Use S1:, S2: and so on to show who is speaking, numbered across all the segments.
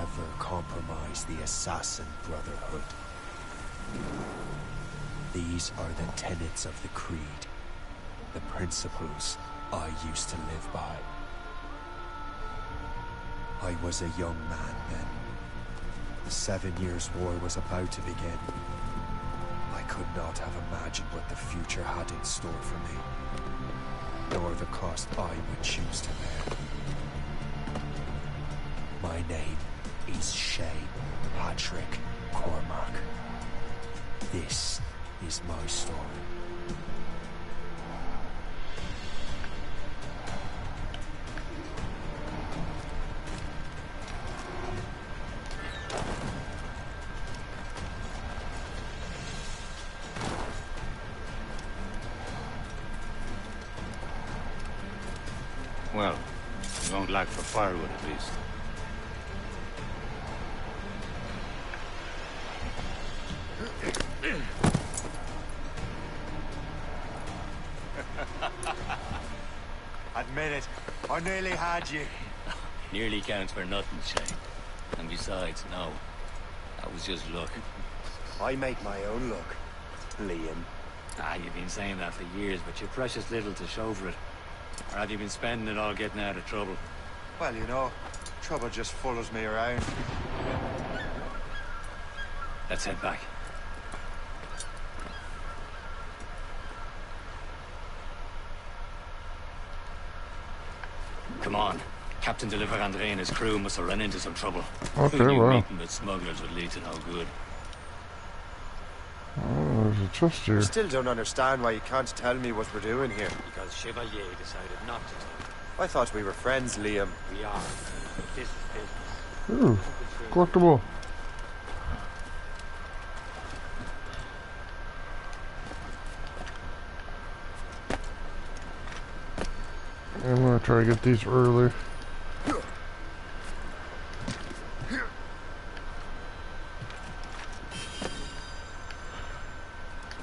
S1: never compromise the Assassin Brotherhood. These are the tenets of the Creed, the principles I used to live by. I was a young man then. The 7 Years' War was about to begin. I could not have imagined what the future had in store for me, nor the cost I would choose to bear. My name is Shay Patrick Cormac. This is my story.
S2: Well, you won't lack for firewood at least.
S3: Admit it, I nearly had you.
S2: Nearly counts for nothing, Shane. And besides, no. That was just luck.
S3: I make my own luck, Liam.
S2: You've been saying that for years, but you've precious little to show for it. Or have you been spending it all getting out of trouble?
S3: Well, you know, trouble just follows me around.
S2: Let's head back. Come on. Captain Deliver Andre and his crew must have run into some trouble.
S4: Okay,
S2: Who knew
S4: well.
S2: meeting with smugglers would lead to no good?
S4: Oh, there's a chest here.
S3: I still don't understand why you can't tell me what we're doing here.
S2: Because Chevalier decided not to tell.
S3: I thought we were friends, Liam.
S2: We are. But this is business.
S4: Ooh, collectible. I'm gonna try to get these early.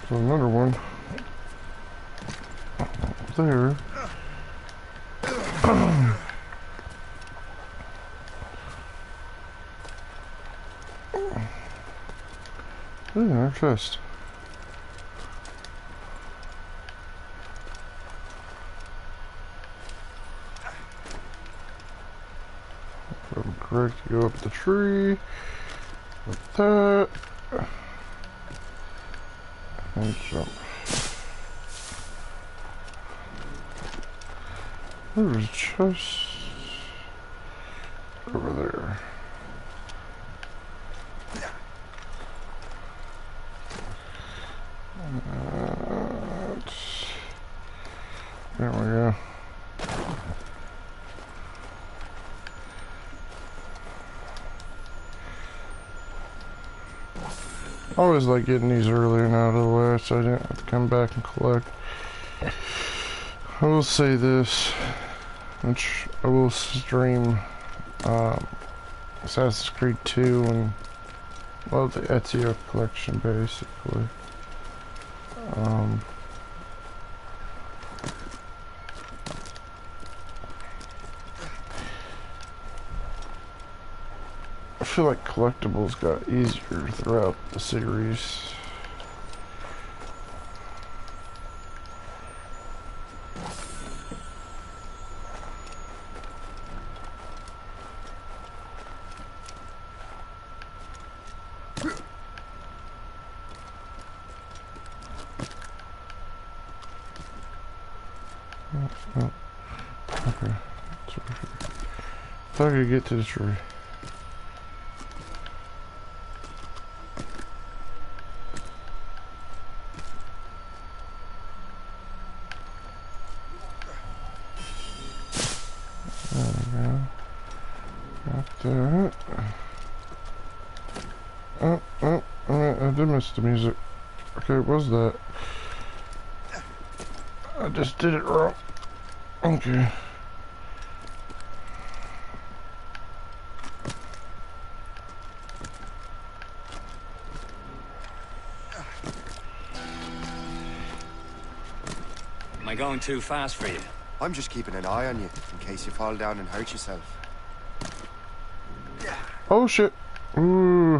S4: So another one there. Our chest. I'm correct to go up the tree. Like that. And jump. There's a chest over there. There we go. I always like getting these early and out of the way so I didn't have to come back and collect. I will say this, which I will stream Assassin's Creed 2 and, well, the Ezio collection basically. I feel like collectibles got easier throughout the series. Oh, okay. It's over here. I thought I could get to the tree. I did miss the music. Okay, what was that? I just did it wrong. Okay.
S2: Am I going too fast for you?
S3: I'm just keeping an eye on you, in case you fall down and hurt yourself.
S4: Oh shit. Ooh.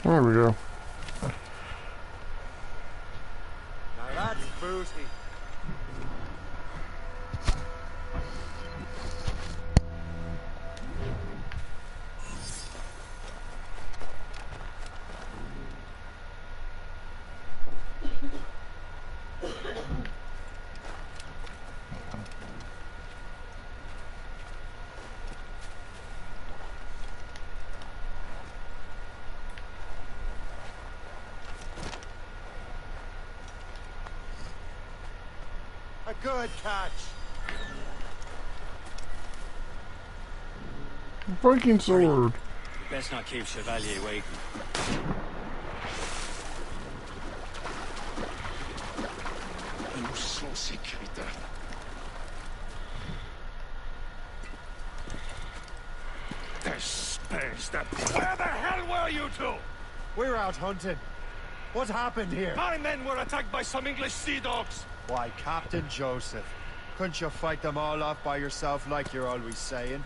S4: There we go.
S3: Now that's booty. A good catch.
S4: Viking sword.
S2: You best not keep Chevalier waiting.
S5: Nous sommes sécuritaires. Where the hell were you two?
S3: We're out hunting. What happened here?
S5: My men were attacked by some English sea dogs.
S3: Why, Captain Joseph. Couldn't you fight them all off by yourself like you're always saying?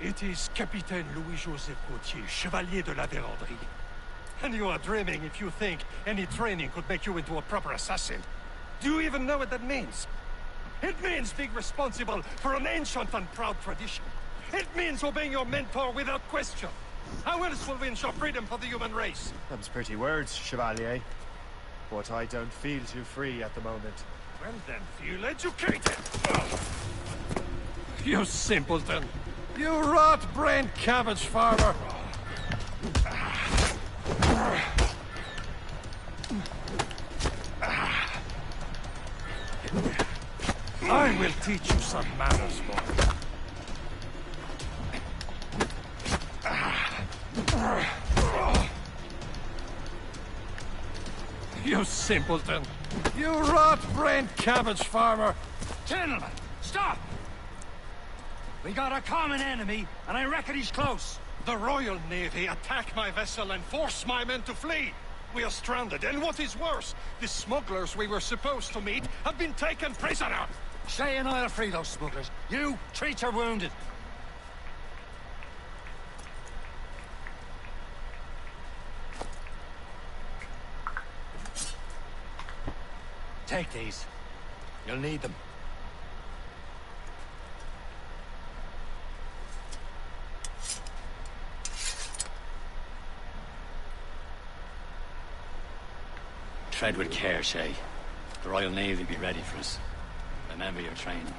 S5: It is Capitaine Louis-Joseph Gauthier, Chevalier de la Vérendrye. And you are dreaming if you think any training could make you into a proper assassin. Do you even know what that means? It means being responsible for an ancient and proud tradition. It means obeying your mentor without question. How else will we ensure freedom for the human race?
S3: Them's pretty words, Chevalier. But I don't feel too free at the moment.
S5: Well then, feel educated. You simpleton. You rot-brained cabbage farmer. I will teach you some manners, boy. You simpleton. You rot-brained cabbage farmer.
S2: Gentlemen, stop! We got a common enemy, and I reckon he's close.
S5: The Royal Navy attack my vessel and force my men to flee. We are stranded, and what is worse, the smugglers we were supposed to meet have been taken prisoner.
S2: Shay and I'll free those smugglers. You, treat your wounded. Take these. You'll need them. Tread with care, Shay. The Royal Navy be ready for us. Remember your training.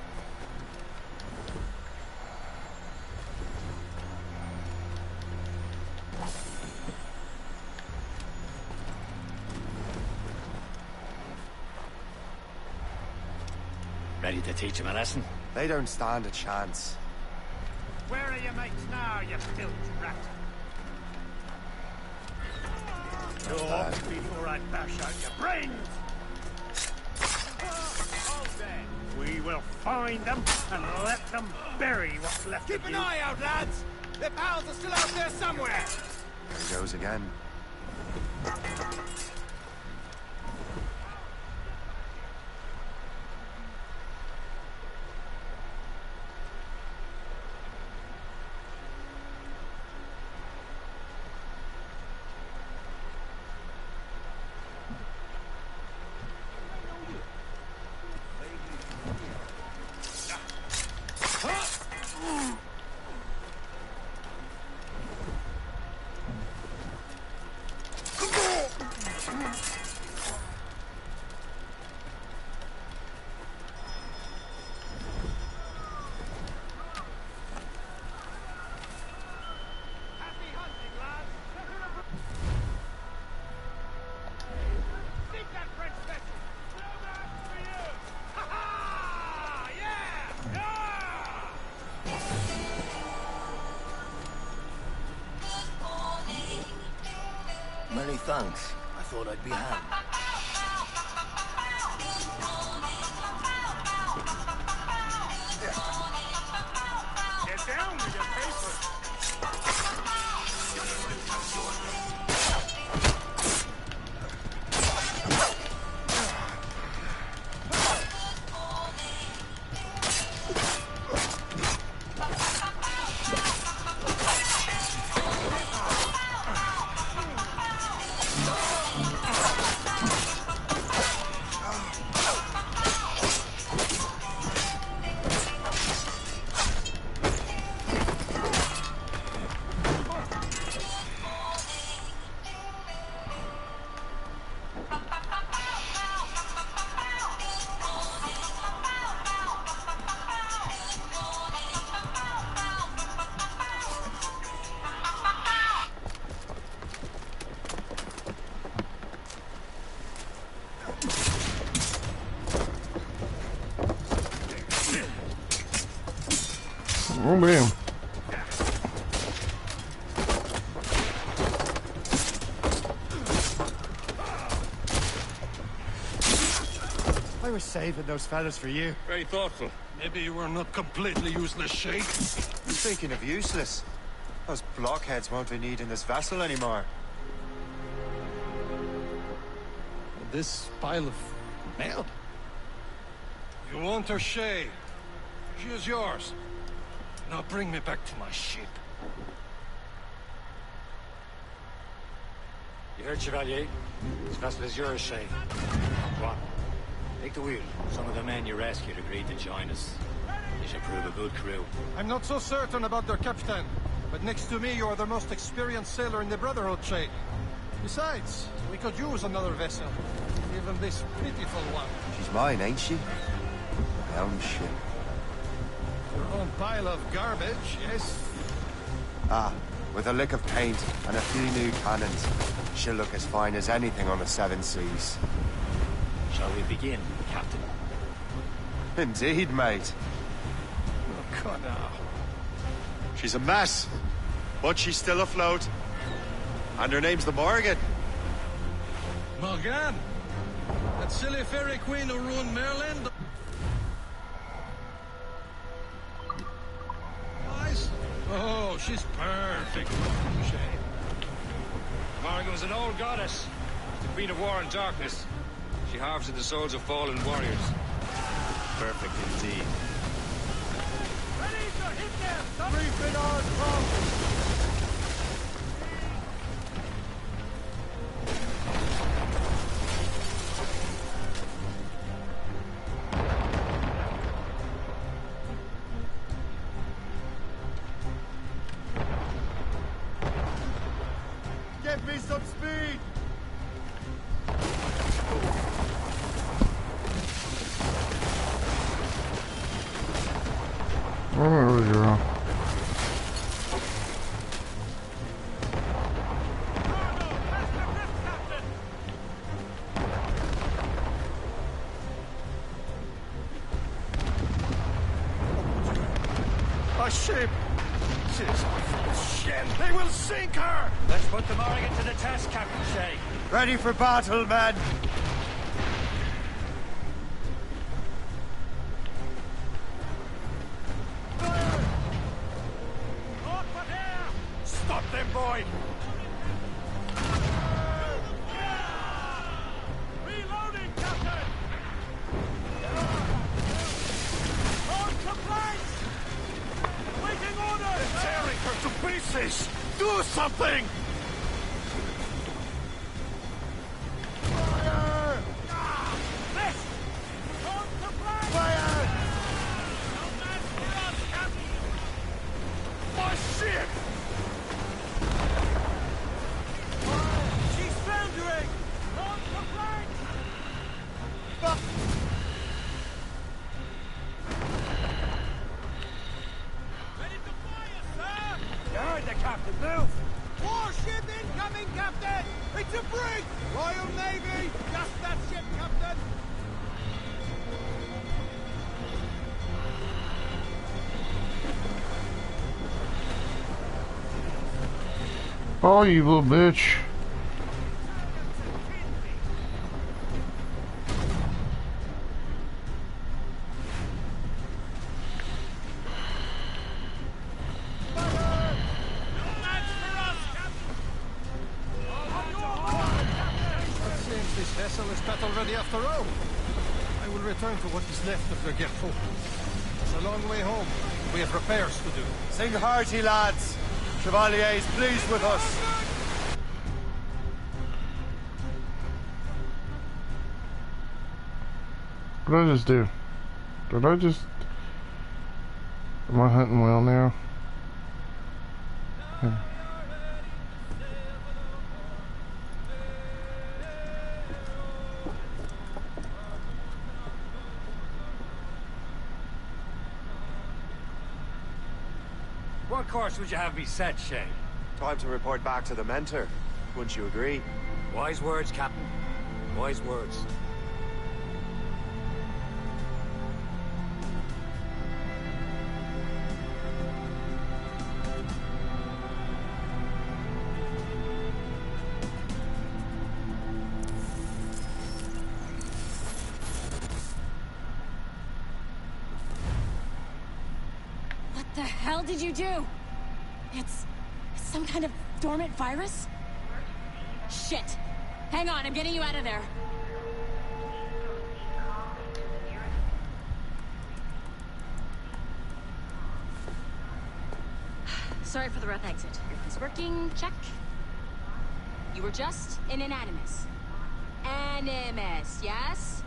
S2: Ready to teach him a lesson?
S3: They don't stand a chance.
S5: Where are your mates now, you filth rat? Talk before I bash out your brains! We will find them and let them bury what's left of you.
S6: Keep an eye out, lads! Their pals are still out there somewhere!
S3: There he goes again.
S7: Many thanks. I thought I'd be hanged.
S5: Get down with your paper.
S4: Oh, man.
S3: I was saving those fellas for you.
S5: Very thoughtful. Maybe you were not completely useless, Sheikh.
S3: Speaking of useless, those blockheads won't be needing this vessel anymore.
S5: This pile of mail. You want her, Shay? She is yours. Now bring me back to my ship.
S2: You heard, Chevalier? This vessel is yours, Shay. Go on. Take the wheel. Some of the men you rescued agreed to join us. They should prove a good crew.
S5: I'm not so certain about their captain, but next to me you are the most experienced sailor in the Brotherhood, Sheikh. Besides, we could use another vessel. Even this pitiful one.
S3: She's mine, ain't she? My own ship.
S5: Your own pile of garbage, yes?
S3: Ah, with a lick of paint and a few new cannons, she'll look as fine as anything on the Seven Seas.
S2: Shall we begin, Captain?
S3: Indeed, mate.
S5: Oh, God, now.
S3: She's a mess, but she's still afloat. And her name's the Morgan.
S5: Morgan? That silly fairy queen who ruined Maryland? Nice. Oh, she's perfect. Shame.
S8: Morgan was an old goddess. The queen of war and darkness. She harvested the souls of fallen warriors.
S2: Perfect indeed.
S6: Ready to hit them!
S3: Reefing on top! Give me some speed!
S4: Oh, there we go.
S5: A ship! Shit! They will sink her!
S2: Let's put the Morgan to the test, Captain Shay.
S3: Ready for battle, men!
S5: Stop them, boy!
S6: Reloading, Captain! On to planks! Waiting orders!
S5: Tearing her to pieces! Do something!
S6: This! On to planks! No match for us, Captain!
S5: My ship!
S6: She's foundering! On to planks! Ready to fire, sir!
S5: You heard the captain, move!
S6: Warship incoming, Captain! It's a brig! Royal Navy! Just that ship, Captain!
S4: Oh, you little bitch.
S5: castle is battle-ready after all. I will return to what is left of the Gerfaut. It's a long way home. We have repairs to do.
S3: Sing hearty, lads. Chevalier is pleased with us.
S4: What did I just do? Did I just... Am I hunting well now? Yeah.
S2: What course would you have me set, Shay?
S1: Time to report back to the mentor. Wouldn't you agree?
S2: Wise words, Captain. Wise words.
S9: What the hell did you do? It's some kind of dormant virus? Shit. Hang on, I'm getting you out of there. Sorry for the rough exit. Everything's working, check. You were just an animus. Animus, yes?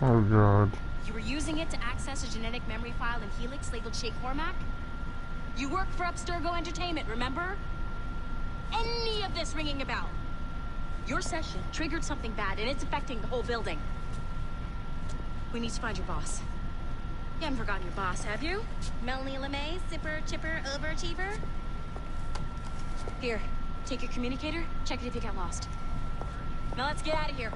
S4: Oh god.
S9: You were using it to access a genetic memory file in Helix labeled Shay Cormac? You work for Abstergo Entertainment, remember? Any of this ringing a bell? Your session triggered something bad, and it's affecting the whole building. We need to find your boss. You haven't forgotten your boss, have you? Melanie LeMay, zipper, chipper, overachiever? Here, take your communicator, check it if you get lost. Now let's get out of here.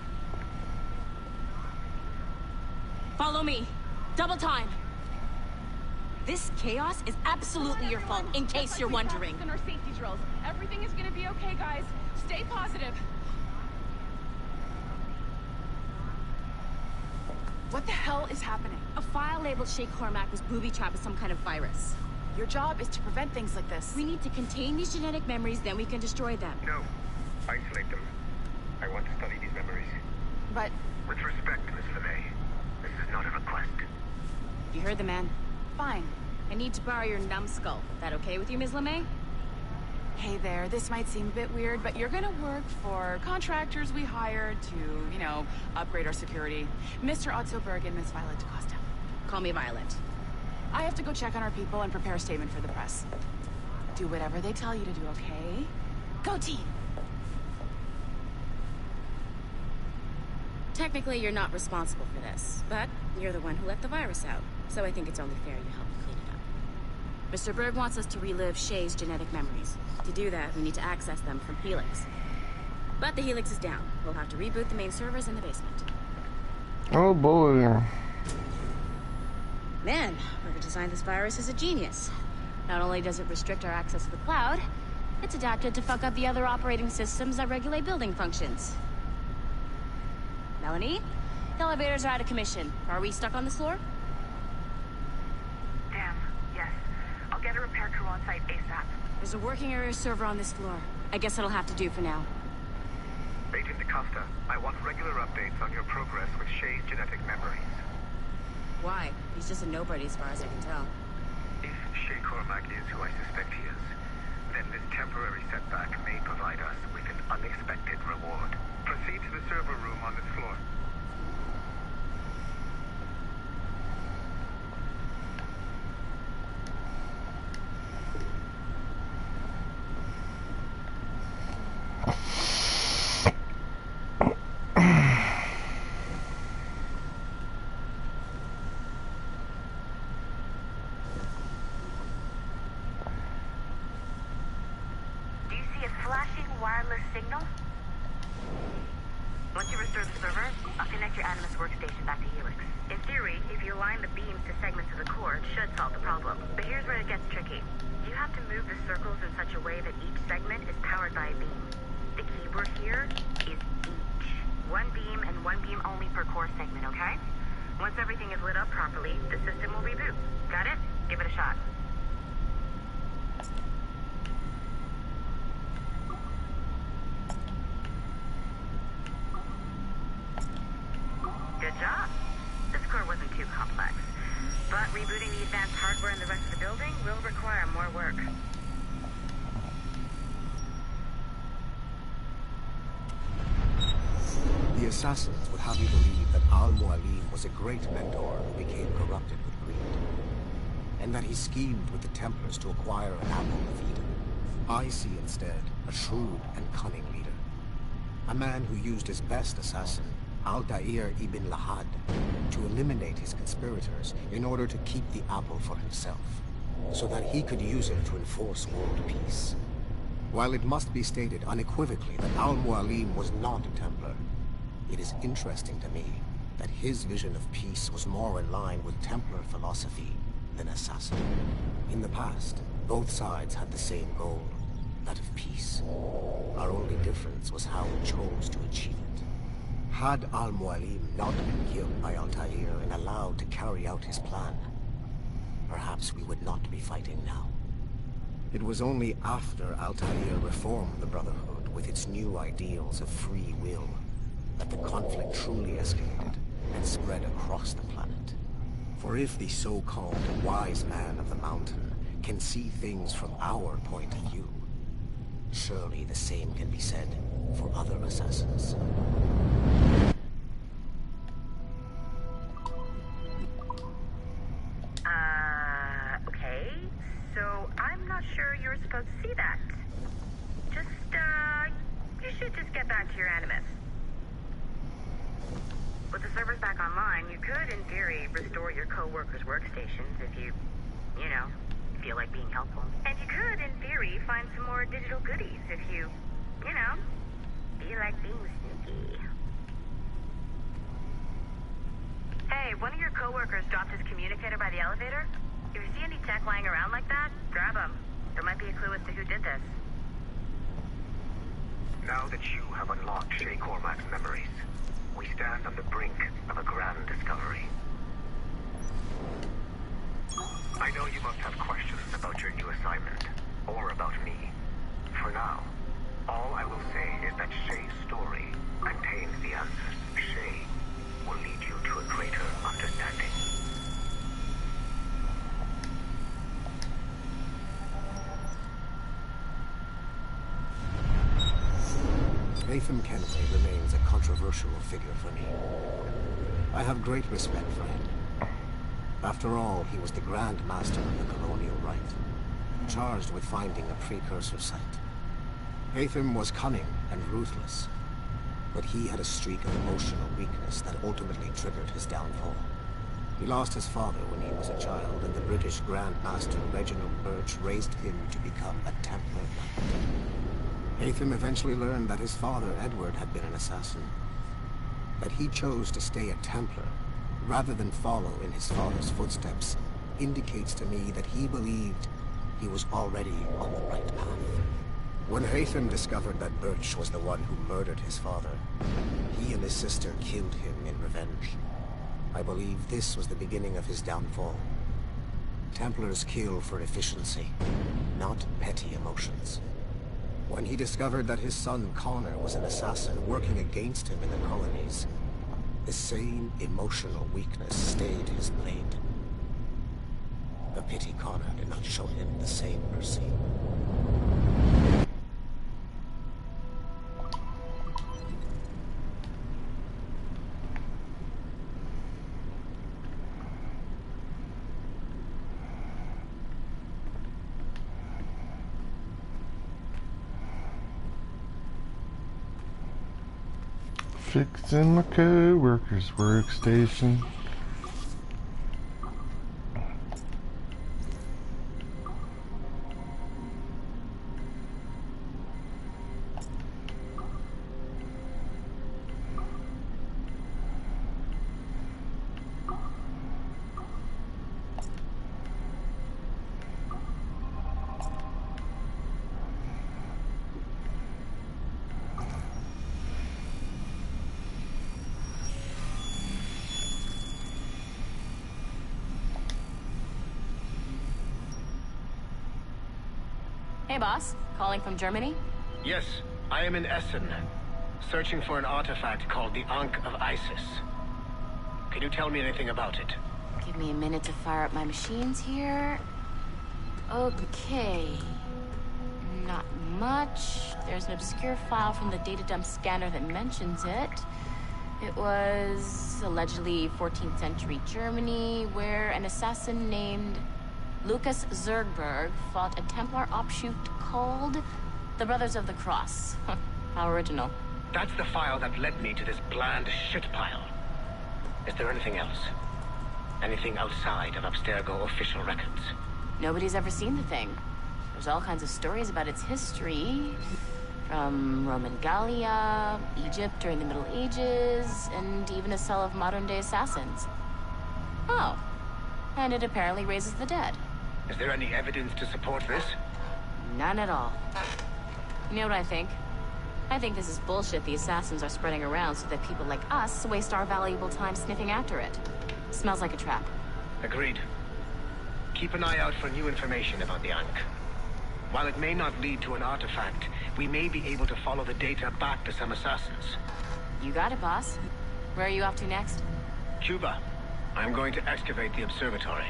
S9: Follow me. Double time. This chaos is absolutely your fault, in case you're wondering.
S10: In our safety drills. Everything is gonna be okay, guys. Stay positive. What the hell is happening?
S9: A file labeled Shay Cormac was booby-trapped with some kind of virus.
S10: Your job is to prevent things like this.
S9: We need to contain these genetic memories, then we can destroy them.
S11: No. Isolate them. I want to study these memories.
S10: But...
S11: With respect, Miss LeMay, this is not a request.
S9: You heard the man.
S10: Fine.
S9: I need to borrow your numbskull. That okay with you, Ms. LeMay?
S10: Hey there, this might seem a bit weird, but you're gonna work for contractors we hired to, you know, upgrade our security. Mr. Ottoberg and Miss Violet DaCosta.
S9: Call me Violet.
S10: I have to go check on our people and prepare a statement for the press. Do whatever they tell you to do, okay? Go team!
S9: Technically, you're not responsible for this, but you're the one who let the virus out, so I think it's only fair you help me clean it up. Mr. Berg wants us to relive Shay's genetic memories. To do that, we need to access them from Helix. But the Helix is down. We'll have to reboot the main servers in the basement.
S4: Oh boy.
S9: Man, whoever designed this virus is a genius. Not only does it restrict our access to the cloud, it's adapted to fuck up the other operating systems that regulate building functions. Melanie? The elevators are out of commission. Are we stuck on this floor?
S12: Damn, yes. I'll get a repair crew on site ASAP.
S9: There's a working area server on this floor. I guess it'll have to do for now.
S11: Agent DaCosta, I want regular updates on your progress with Shay's genetic memories.
S9: Why? He's just a nobody as far as I can tell.
S11: If Shay Cormac is who I suspect he is, then this temporary setback may provide us with an unexpected reward. Proceed to the server room on this floor.
S12: Signal? Once you restore the server, I'll connect your Animus workstation back to Helix. In theory, if you align the beams to segments of the core, it should solve the problem. But here's where it gets tricky. You have to move the circles in such a way that each segment is powered by a beam. The keyword here is each. One beam and one beam only per core segment, okay? Once everything is lit up properly, the system will reboot. Got it? Give it a shot.
S13: assassins would have you believe that Al-Mualim was a great mentor who became corrupted with greed, and that he schemed with the Templars to acquire an apple of Eden. I see instead a shrewd and cunning leader, a man who used his best assassin, Altair ibn Lahad, to eliminate his conspirators in order to keep the apple for himself, so that he could use it to enforce world peace. While it must be stated unequivocally that Al-Mualim was not a Templar, it is interesting to me that his vision of peace was more in line with Templar philosophy than assassin. In the past, both sides had the same goal, that of peace. Our only difference was how we chose to achieve it. Had Al-Mualim not been killed by Altair and allowed to carry out his plan, perhaps we would not be fighting now. It was only after Altair reformed the Brotherhood with its new ideals of free will that the conflict truly escalated and spread across the planet. For if the so-called wise man of the mountain can see things from our point of view, surely the same can be said for other assassins.
S12: Okay. So I'm not sure you're supposed to see that. You should just get back to your Animus. With the servers back online, you could, in theory, restore your co-workers' workstations if you feel like being helpful. And you could, in theory, find some more digital goodies if you feel like being sneaky. Hey, one of your co-workers dropped his communicator by the elevator. If you see any tech lying around like that, grab them. There might be a clue as to who did this.
S11: Now that you have unlocked Shay Cormac's memories, we stand on the brink of a grand discovery. I know you must have questions about your new assignment, or about me. For now, all I will say is that Shay's story contains the answers. Shay will lead you to a greater understanding.
S13: Nathan Kennedy remains a controversial figure for me. I have great respect for him. After all, he was the Grand Master of the Colonial Rite, charged with finding a precursor site. Haytham was cunning and ruthless, but he had a streak of emotional weakness that ultimately triggered his downfall. He lost his father when he was a child, and the British Grand Master Reginald Birch raised him to become a Templar Knight. Haytham eventually learned that his father, Edward, had been an assassin. That he chose to stay a Templar, rather than follow in his father's footsteps, indicates to me that he believed he was already on the right path. When Haytham discovered that Birch was the one who murdered his father, he and his sister killed him in revenge. I believe this was the beginning of his downfall. Templars kill for efficiency, not petty emotions. When he discovered that his son Connor was an assassin working against him in the colonies, the same emotional weakness stayed his blade. A pity Connor did not show him the same mercy.
S4: Fixing my co-worker's workstation.
S9: Hey, boss. Calling from Germany?
S14: Yes, I am in Essen, searching for an artifact called the Ankh of Isis. Can you tell me anything about it?
S9: Give me a minute to fire up my machines here. Okay. Not much. There's an obscure file from the data dump scanner that mentions it. It was allegedly 14th century Germany, where an assassin named Lucas Zergberg fought a Templar offshoot called the Brothers of the Cross. How original.
S14: That's the file that led me to this bland shit pile. Is there anything else? Anything outside of Abstergo official records?
S9: Nobody's ever seen the thing. There's all kinds of stories about its history. From Roman Gallia, Egypt during the Middle Ages, and even a cell of modern-day assassins. Oh. And it apparently raises the dead.
S14: Is there any evidence to support this?
S9: None at all. You know what I think? I think this is bullshit the assassins are spreading around so that people like us waste our valuable time sniffing after it. Smells like a trap.
S14: Agreed. Keep an eye out for new information about the Ankh. While it may not lead to an artifact, we may be able to follow the data back to some assassins.
S9: You got it, boss. Where are you off to next?
S14: Cuba. I'm going to excavate the observatory.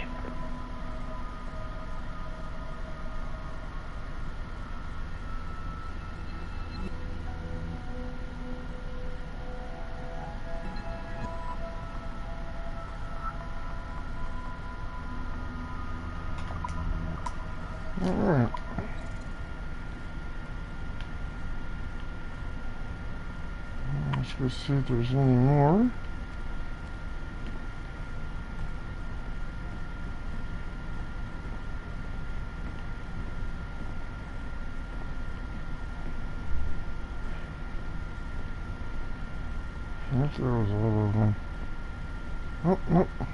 S4: Alright. Let's go see if there's any more. I thought there was a lot of them. Oh, nope. Okay.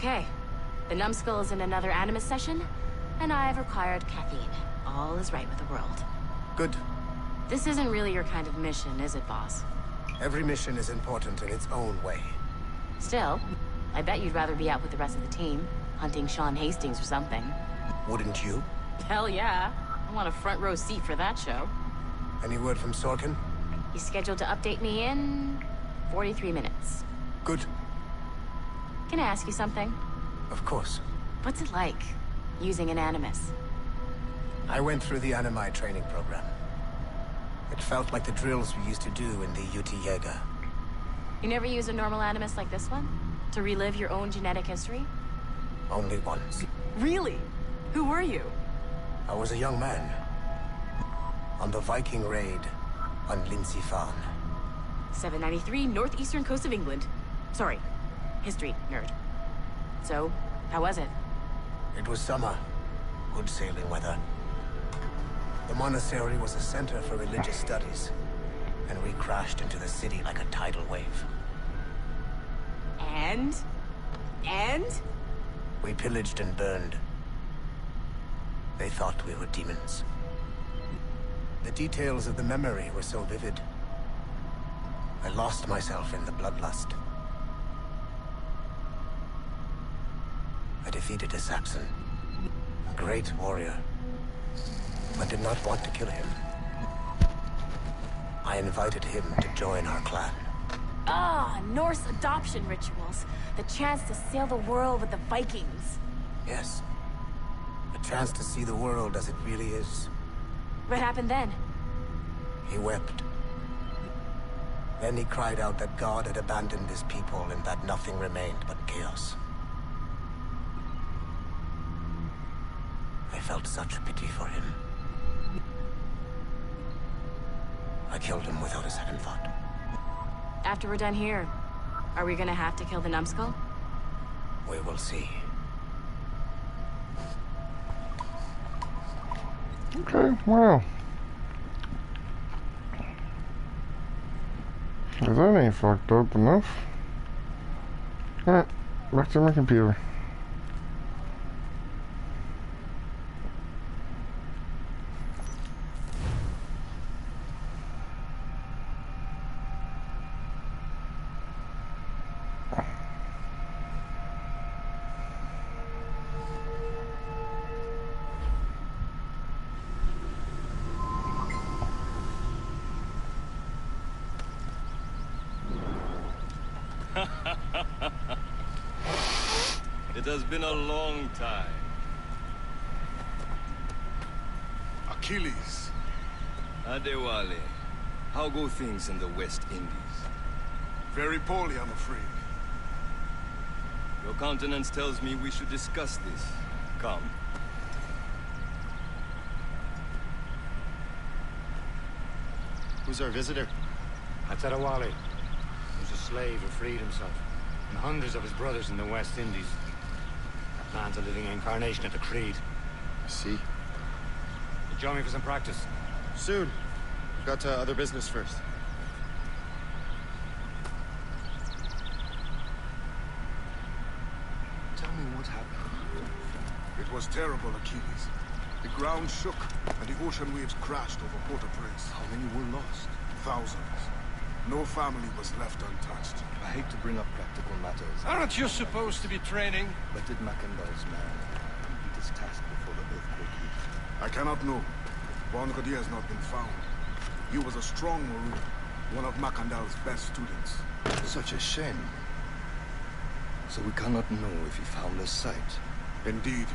S9: Okay. The numbskull is in another Animus session, and I've required caffeine. All is right with the world.
S13: Good.
S9: This isn't really your kind of mission, is it, boss?
S13: Every mission is important in its own way.
S9: Still, I bet you'd rather be out with the rest of the team, hunting Sean Hastings or something.
S13: Wouldn't you?
S9: Hell yeah. I want a front row seat for that show.
S13: Any word from Sorkin?
S9: He's scheduled to update me in 43 minutes.
S13: Good.
S9: Can I ask you something?
S13: Of course.
S9: What's it like, using an Animus?
S13: I went through the Animi training program. It felt like the drills we used to do in the UT Jaeger.
S9: You never use a normal Animus like this one? To relive your own genetic history?
S13: Only once.
S9: Really? Who were you?
S13: I was a young man. On the Viking raid on Lindsey Farn.
S9: 793, northeastern coast of England. Sorry, history nerd. So, how was it?
S13: It was summer. Good sailing weather. The monastery was a center for religious studies, and we crashed into the city like a tidal wave.
S9: And?
S13: We pillaged and burned. They thought we were demons. The details of the memory were so vivid. I lost myself in the bloodlust. I defeated a Saxon, a great warrior, but did not want to kill him. I invited him to join our clan.
S9: Ah, Norse adoption rituals. The chance to sail the world with the Vikings.
S13: Yes. A chance to see the world as it really is.
S9: What happened then?
S13: He wept. Then he cried out that God had abandoned his people and that nothing remained but chaos. I felt such pity for him. I killed him without a second thought.
S9: After we're done here, are we gonna have to kill the numbskull?
S13: We will see.
S4: Okay, wow. Well, that ain't fucked up enough. Alright, back to my computer.
S15: It has been a long time.
S16: Achilles.
S15: Adewale, how go things in the West Indies?
S16: Very poorly, I'm afraid.
S15: Your countenance tells me we should discuss this. Come.
S3: Who's our visitor?
S2: Adewale. He was a slave who freed himself. And hundreds of his brothers in the West Indies. That man's a living incarnation of the Creed.
S3: I see.
S2: You join me for some practice?
S3: Soon. Got other business first.
S16: Tell me what happened. It was terrible, Achilles. The ground shook, and the ocean waves crashed over Port-au-Prince.
S15: How many were lost?
S16: Thousands. No family was left untouched.
S15: I hate to bring up practical matters.
S5: Aren't you supposed to be training?
S15: But did Macandal's man complete his task before the earthquake hit?
S16: I cannot know. Bonradier has not been found. He was a strong Maroon, one of Macandal's best students.
S15: Such a shame. So we cannot know if he found the site.
S16: Indeed.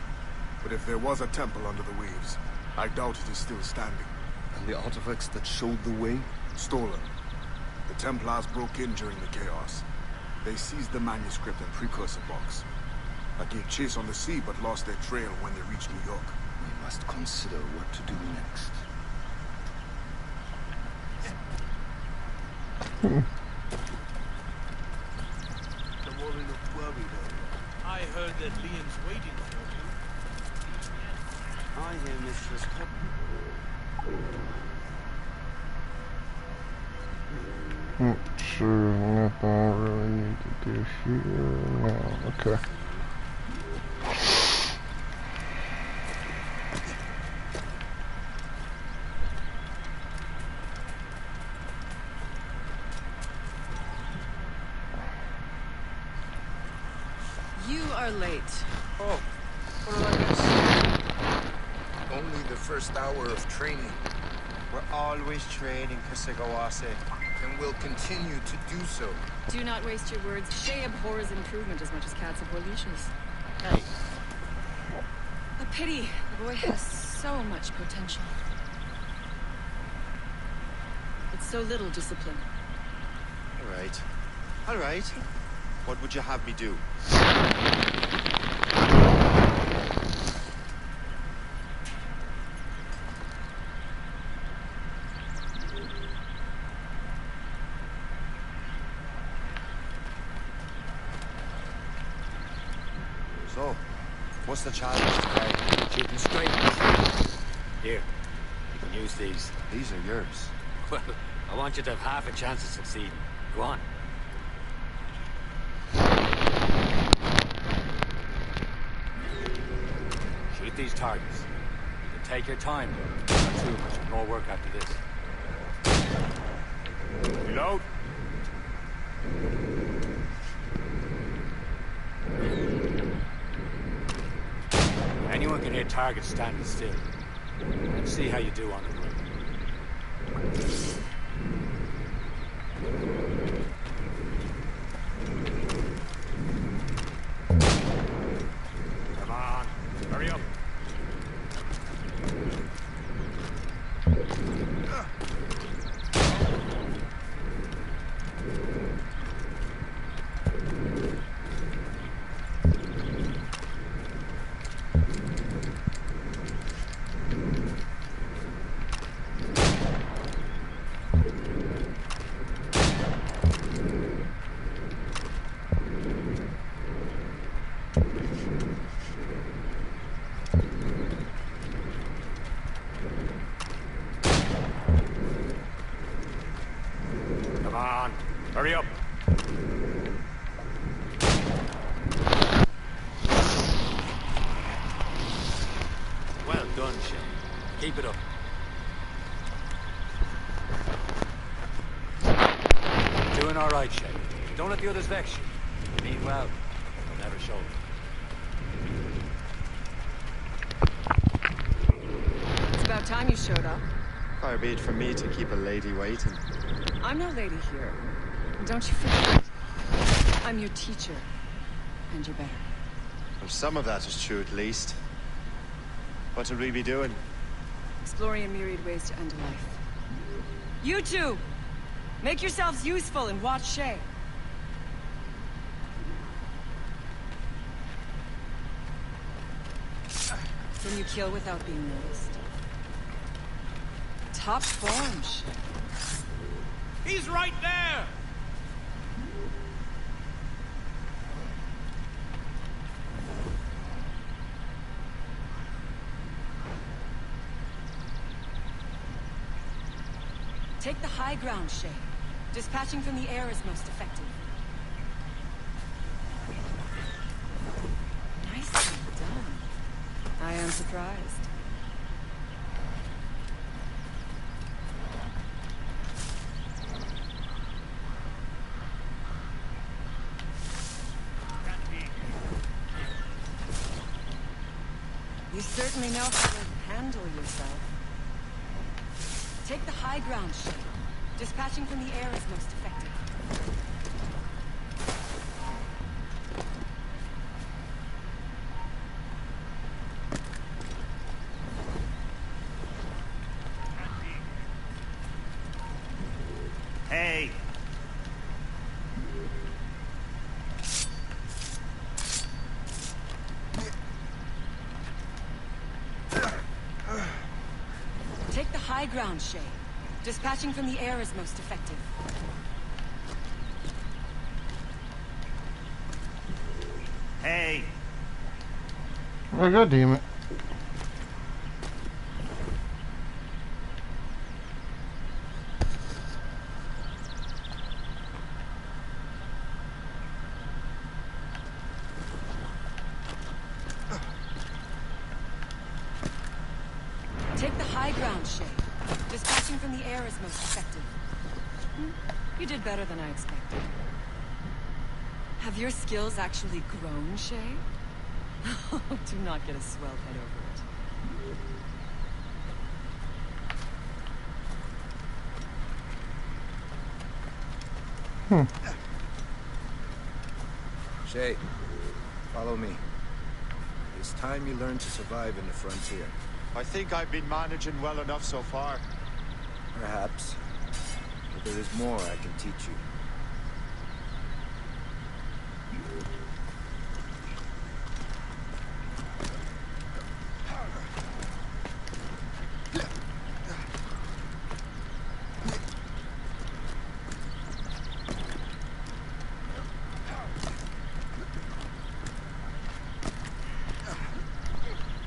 S16: But if there was a temple under the waves, I doubt it is still standing.
S15: And the artifacts that showed the way?
S16: Stolen. The Templars broke in during the chaos. They seized the manuscript and precursor box. I gave chase on the sea but lost their trail when they reached New York.
S15: We must consider what to do next.
S6: The woman looked worried earlier. I heard that Liam's waiting for you. I hear Mistress
S4: Sure, nothing I really need to do here. No, okay.
S10: You are late.
S3: Oh, what did I miss? Only the first hour of training.
S1: We're always training, Kusagawase.
S3: And will continue to do so.
S10: Do not waste your words. Shay abhors improvement as much as cats abhor leashes.
S1: Hey.
S10: A pity. The boy has so much potential. It's so little discipline.
S1: All right. All right. What would you have me do? So, what's the challenge today?
S2: Shooting straight. Here, you can use these.
S1: These are yours.
S2: Well, I want you to have half a chance of succeeding. Go on. Shoot these targets. You can take your time. Not too much more work after this. Reload. Anyone can hit targets standing still. Let's see how you do on the run. Keep it up. Doing all right, Shay. Don't let the others vex you. You mean well. They'll never show it.
S17: It's about time you showed up.
S1: Far be it from me to keep a lady waiting.
S17: I'm no lady here. Don't you forget. I'm your teacher. And you're better.
S1: Well, some of that is true at least. What would we be doing?
S17: Exploring a myriad ways to end a life. You two! Make yourselves useful and watch Shay. Can you kill without being noticed? Top form, Shay.
S6: He's right there!
S17: Take the high ground, Shay. Dispatching from the air is most effective. Nicely done. I am surprised. You certainly know how to handle yourself. Take the high ground, Shay. Dispatching from the air is most effective.
S6: Hey!
S17: Take the high ground, Shay. Dispatching from the air is most effective.
S6: Hey!
S4: Oh, God damn it.
S17: Take the high ground, Shay. Dispatching from the air is most effective. You did better than I expected. Have your skills actually grown, Shay? Do not get a swelled head over it.
S13: Shay, follow me. It's time you learn to survive in the frontier.
S1: I think I've been managing well enough so far.
S13: Perhaps. But there is more I can teach you.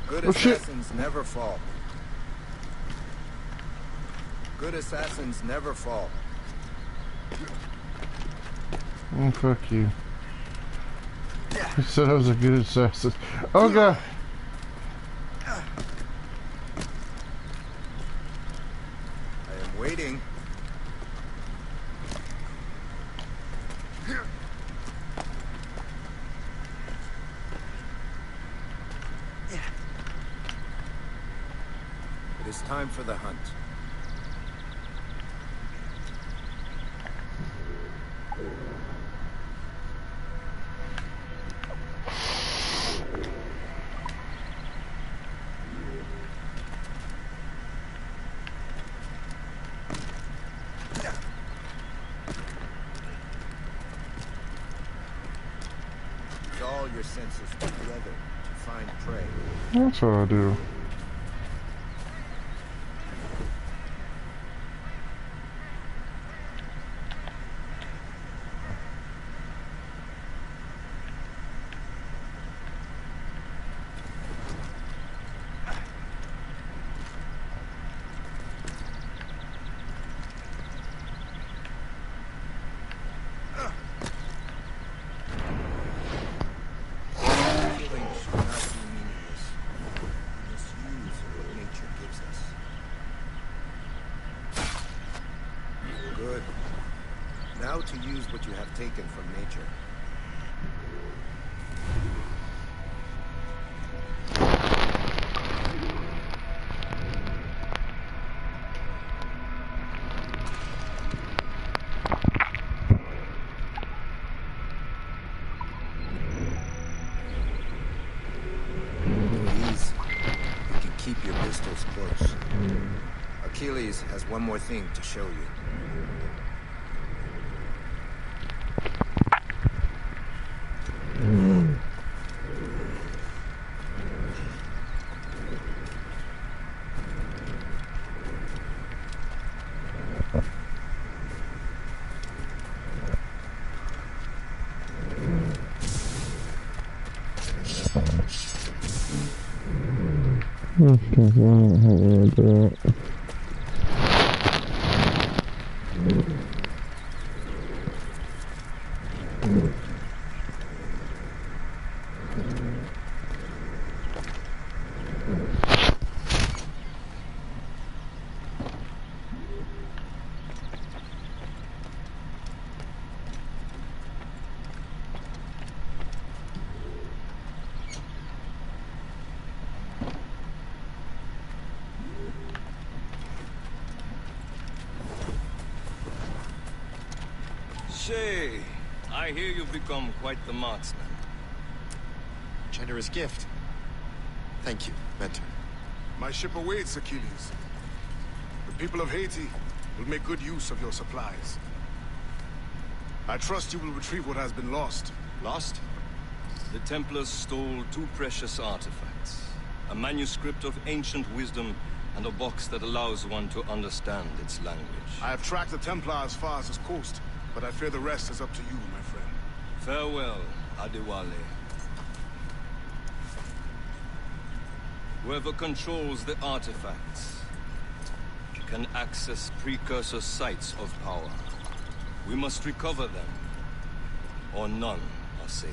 S13: Good assassins never fall. Good assassins never fall.
S4: Oh, fuck you. He said I was a good assassin. Oh, God.
S13: I am waiting. It is time for the hunt. Use all your senses together to find prey.
S4: That's what I do.
S13: Killing should not be meaningless. You must Good. Now to use what you have taken from nature. Louise, you can keep your pistols close. Achilles has one more thing to show you.
S15: Shay, I hear you've become quite the marksman.
S1: Generous gift. Thank you, Mentor.
S16: My ship awaits, Achilles. The people of Haiti will make good use of your supplies. I trust you will retrieve what has been lost.
S1: Lost?
S15: The Templars stole 2 precious artifacts. A manuscript of ancient wisdom and a box that allows one to understand its language.
S16: I have tracked the Templar as far as this coast, but I fear the rest is up to you, my friend.
S15: Farewell, Adewale. Whoever controls the artifacts can access precursor sites of power. We must recover them, or none are safe.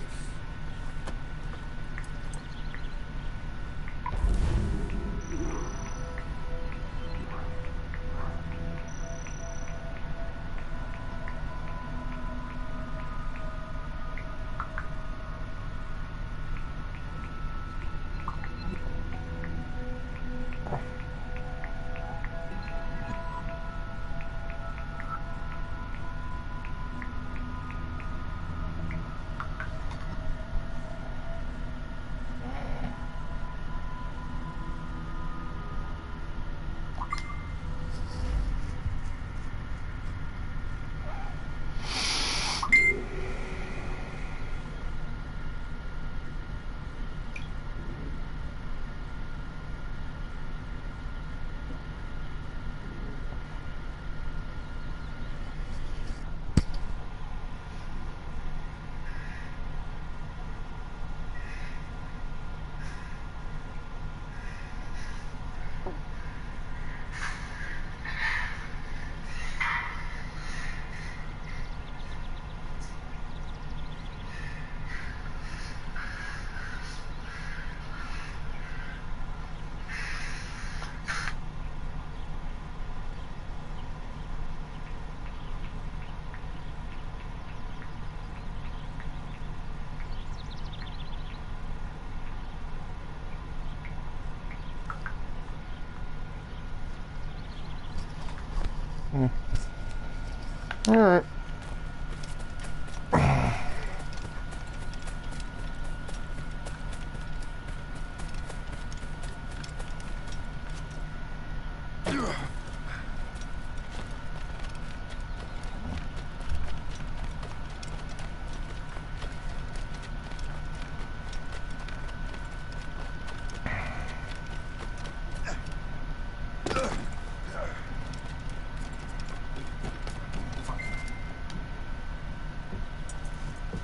S4: Alright.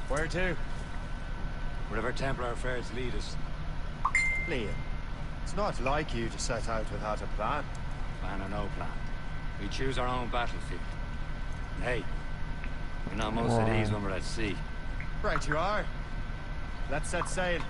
S2: Where to? Wherever Templar affairs lead us.
S1: Liam, it's not like you to set out without a plan.
S2: Plan or no plan. We choose our own battlefield. And hey, we're not most at ease when we're at sea.
S1: Right you are. Let's set sail.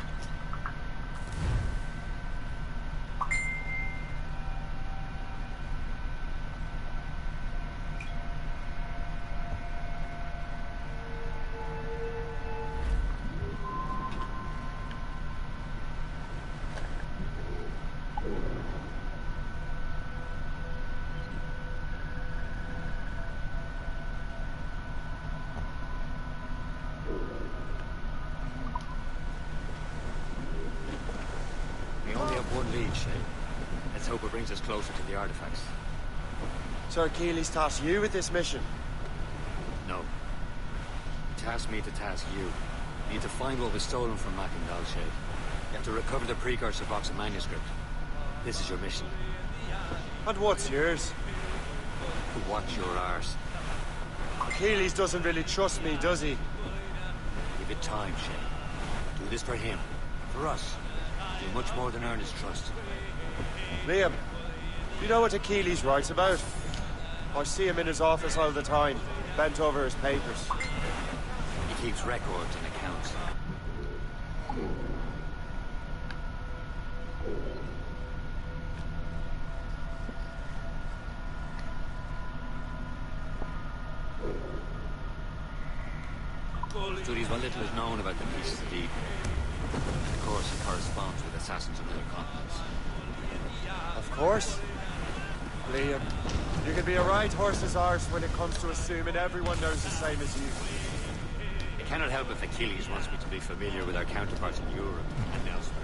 S2: Agreed, Shay. Let's hope it brings us closer to the artifacts.
S3: So Achilles tasked you with this mission?
S2: No. He tasked me to task you. You need to find what was stolen from Mackendal, Shay. You have to recover the precursor box of manuscript. This is your mission.
S3: And what's yours?
S2: To watch your arse.
S3: Achilles doesn't really trust me, does he?
S2: Give it time, Shay. Do this for him. For us. Do much more than earn his trust.
S3: Liam, you know what Achilles writes about? I see him in his office all the time, bent over his papers.
S2: He keeps records and accounts. Studies what little is known about the pieces of Eden. And of course, he corresponds with assassins of other continents.
S3: Of course. Liam, you can be a right horse's arse when it comes to assuming everyone knows the same as you.
S2: I cannot help if Achilles wants me to be familiar with our counterparts in Europe and elsewhere.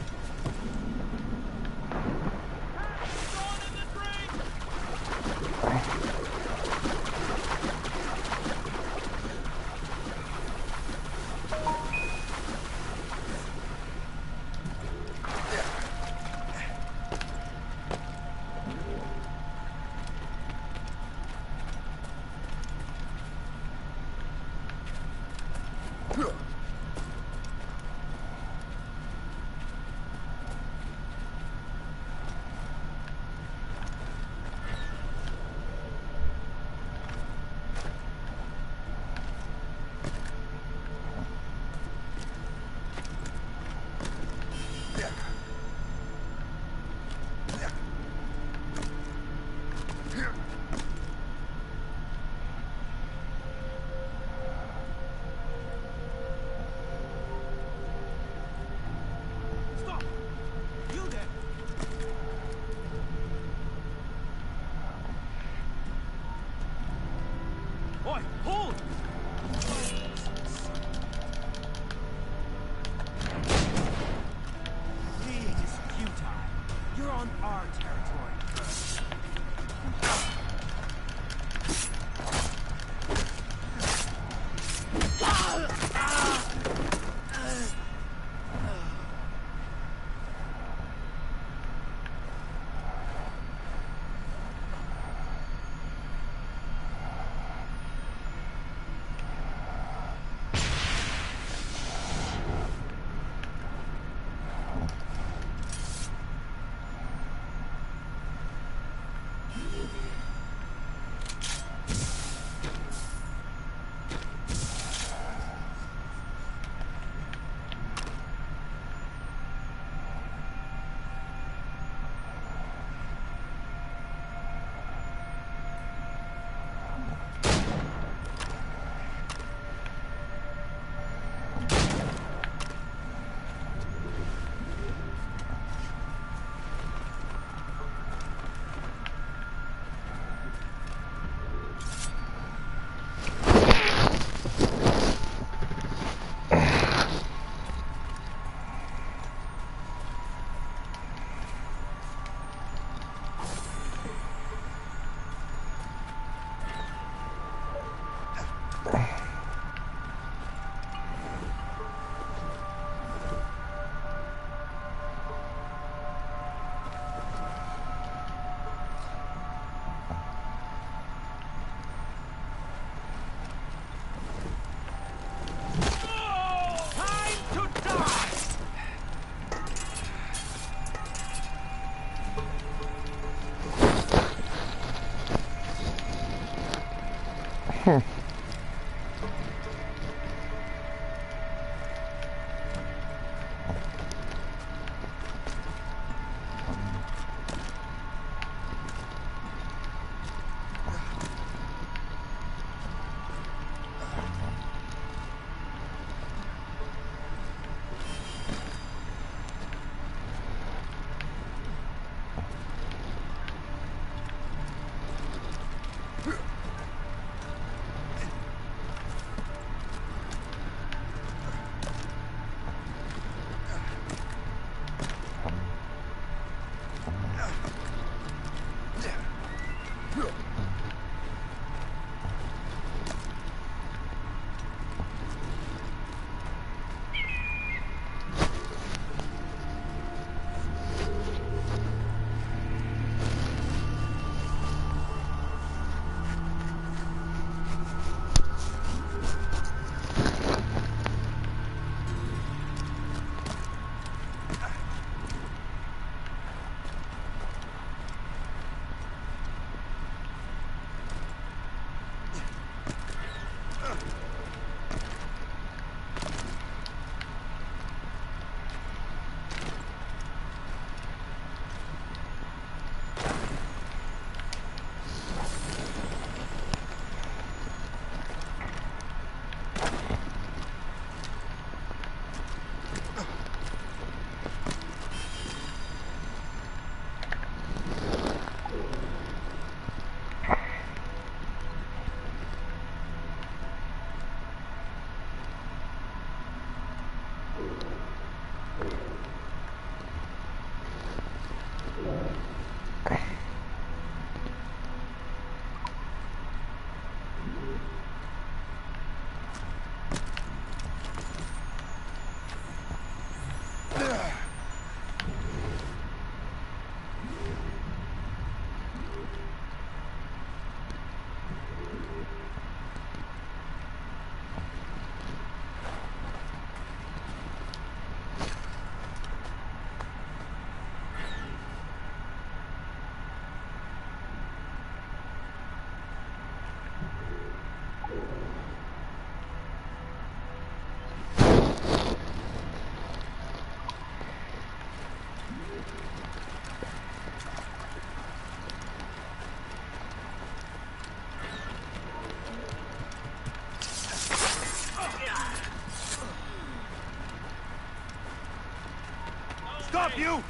S6: of you!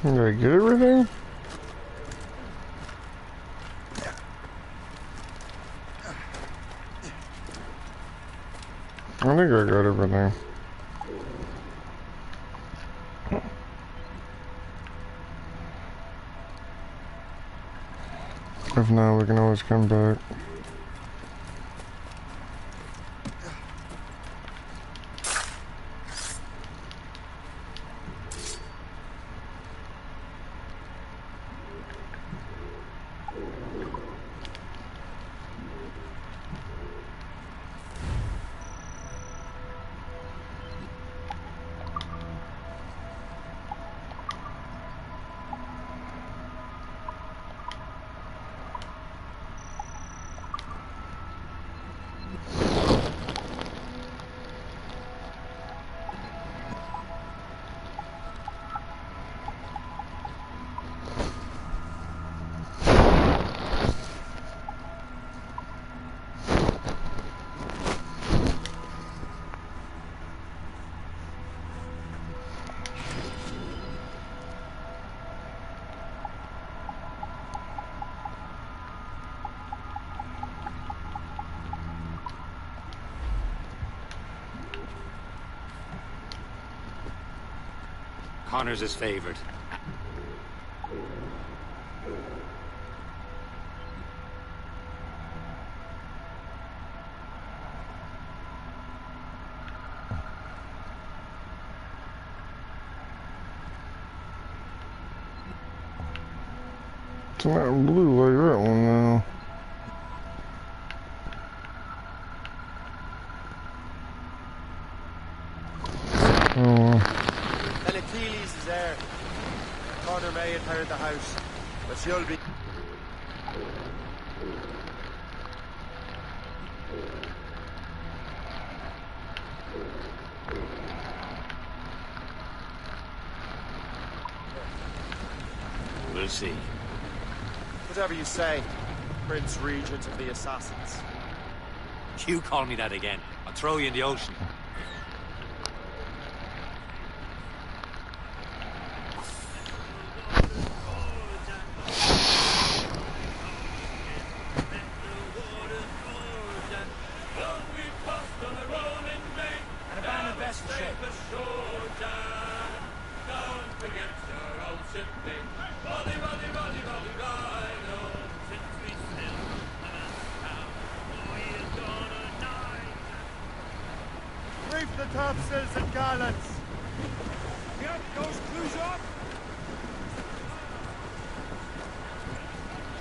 S4: Did I get everything? I think I got everything. If not, we can always come back.
S2: Connor's his favorite.
S4: It's not blue like that one now.
S3: And Achilles is there. Connor may inherit the house, but she'll be...
S2: We'll see.
S3: Whatever you say, Prince Regent of the Assassins.
S2: You call me that again, I'll throw you in the ocean.
S3: Reef the topsails and gallants!
S6: Get those clues up!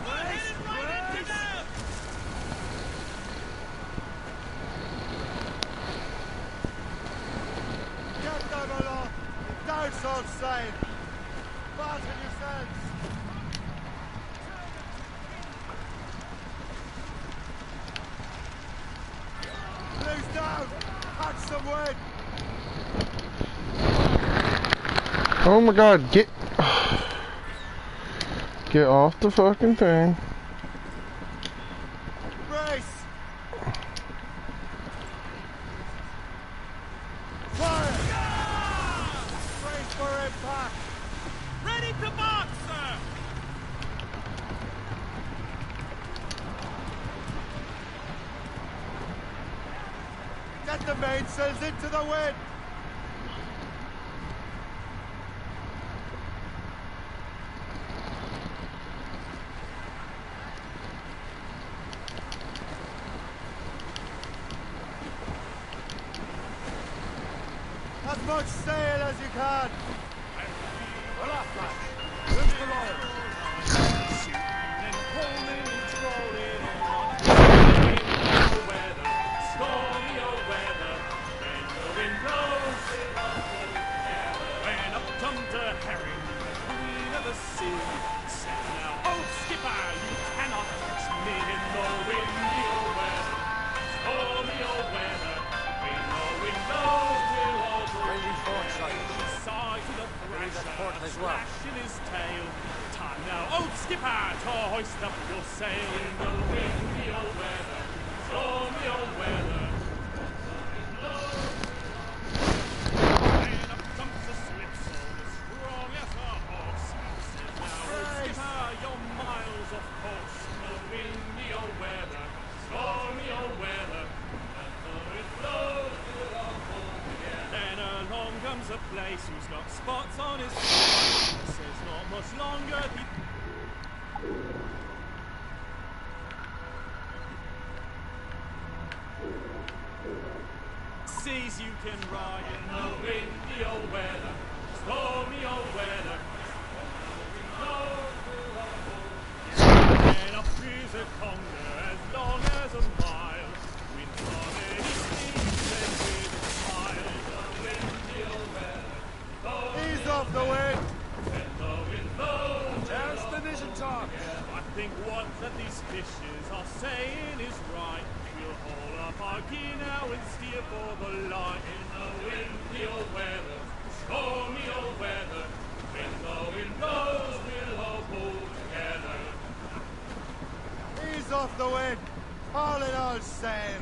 S6: We're headed right into them!
S3: Get them aloft! Douse all sail! Fasten yourselves! Close down! Catch some wind!
S4: Oh my god, get off the fucking thing.
S3: Brace! Fire! Brace for impact!
S6: Ready to mark, sir!
S3: mainsails into the wind! As much sail as you can! Well off, lad. Lift the roll. Shooting and pulling and trolling on. Weather, stormy old weather. When the wind blows, when up comes the herring, the queen of the sea. Says now, oh skipper, you cannot catch me in the windy old weather. Stormy old weather. When the wind blows, we'll all go.
S6: Friendly port side.
S3: Side to the thrasher,
S6: port as well.
S3: in his tail. Time now, old skipper, to hoist up your sail. In the windy old weather, stormy old weather. And up comes the slipsail, as strong as a horse. Says now, old skipper, you're miles off course. In the windy old weather, stormy old weather. And the wind blows, we'll all pull together. Then along comes a place who's got spots on his face. Says not much longer. Seas you can ride in the windy old weather, stormy old weather. And up is a conger as long as a mile. Wind on any seas and with a smile. The windy old weather. Ease off the wind. When the wind blows, there's the mission talk. I think what that these fishes are saying is right. We'll haul up our gear now and steer for the line. In the windy old weather, stormy old weather. When the wind blows, we'll all pull together. Ease off the wind. All in all sail.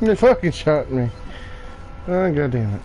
S4: They fucking shot me. Oh, God damn it.